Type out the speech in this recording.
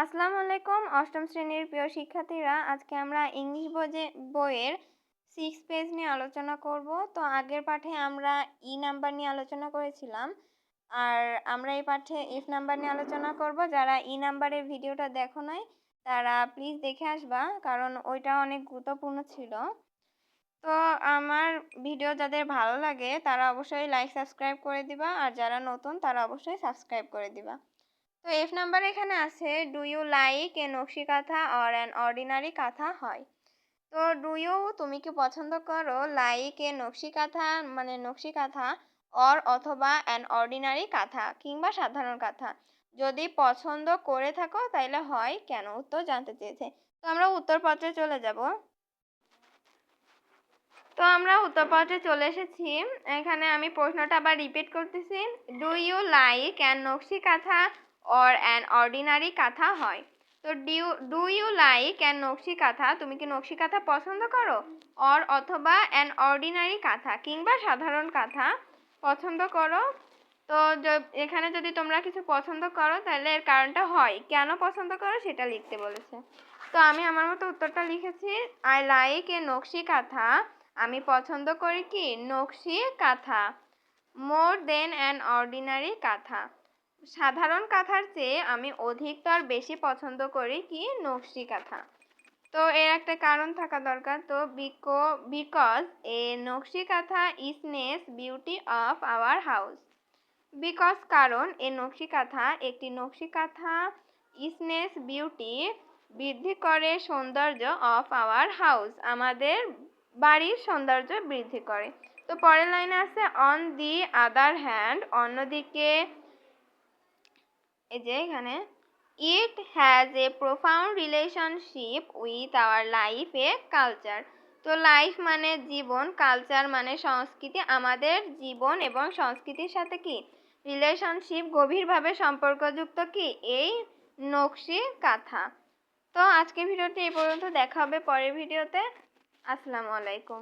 আসসালামু আলাইকুম অষ্টম শ্রেণীর প্রিয় শিক্ষার্থীরা, আজকে আমরা ইংলিশ বইয়ের 6 পেজ নিয়ে আলোচনা করব। তো আগের পাঠে আমরা ই নাম্বার নিয়ে আলোচনা করেছিলাম, আর আমরা এই পাঠে এফ নাম্বার নিয়ে আলোচনা করব। যারা ই নাম্বারের ভিডিওটা দেখো নাই তারা প্লিজ দেখে আসবা, কারণ ওইটা অনেক গুরুত্বপূর্ণ ছিল। তো আমার ভিডিও যাদের ভালো লাগে তারা অবশ্যই লাইক সাবস্ক্রাইব করে দিবা, আর যারা নতুন তারা অবশ্যই সাবস্ক্রাইব করে দিবা। তো এফ নাম্বার এখানে আছে, do you like a nakshi কাঁথা অর অ্যান অর্ডিনারি কাঁথা হয়। তো ডু ইউ তুমি কি পছন্দ করো, লাইক এ নকশি কাঁথা মানে নকশি কাঁথা, অর অথবা অ্যান অর্ডিনারি কাঁথা কিংবা সাধারণ কাঁথা। যদি পছন্দ করে থাকো তাইলে হয়, কেন উত্তর জানতে চেয়েছে। তো আমরা উত্তরপত্রে চলে যাব। তো আমরা উত্তরপত্রে চলে এসেছি। এখানে আমি প্রশ্নটা আবার রিপিট করতেছি, ডু ইউ লাইক অ্যান নকশি কাঁথা অর অ্যান অর্ডিনারি কাঁথা হয়। তো ডু ইউ লাইক অ্যান নকশি কাঁথা, তুমি কি নকশি কাঁথা পছন্দ করো, অর অথবা অ্যান অর্ডিনারি কাঁথা কিংবা সাধারণ কাঁথা পছন্দ করো। তো এখানে যদি তোমরা কিছু পছন্দ করো তাহলে এর কারণটা হয়, কেন পছন্দ করো সেটা লিখতে বলেছে। তো আমি আমার মতো উত্তরটা লিখেছি, আই লাইক এ নকশি কাঁথা, আমি পছন্দ করি কি নকশি কাঁথা, মোর দেন অ্যান অর্ডিনারি কাঁথা, সাধারণ কাঁথার চেয়ে আমি অধিকতর বেশি পছন্দ করি কি নকশি কাঁথা। তো এর একটা কারণ থাকা দরকার। তো বিকজ এ নকশি কাঁথা ইজনেস beauty of our house. Because কারণ এ নকশি কাঁথা একটি নকশি কাঁথা, ইজনেস বিউটি বৃদ্ধি করে সৌন্দর্য, অফ আওয়ার হাউস আমাদের বাড়ির সৌন্দর্য বৃদ্ধি করে। তো পরের লাইনে আছে অন দি আদার হ্যান্ড, অন্যদিকে এই যে এখানে it has a profound relationship with our life a culture. তো লাইফ মানে জীবন, কালচার মানে সংস্কৃতি, আমাদের জীবন এবং সংস্কৃতির সাথে কি রিলেশনশিপ গভীরভাবে সম্পর্কযুক্ত কি এই নকশি কাঁথা। তো আজকের ভিডিওটি এই পর্যন্ত, দেখা হবে পরের ভিডিওতে। আসসালামু আলাইকুম।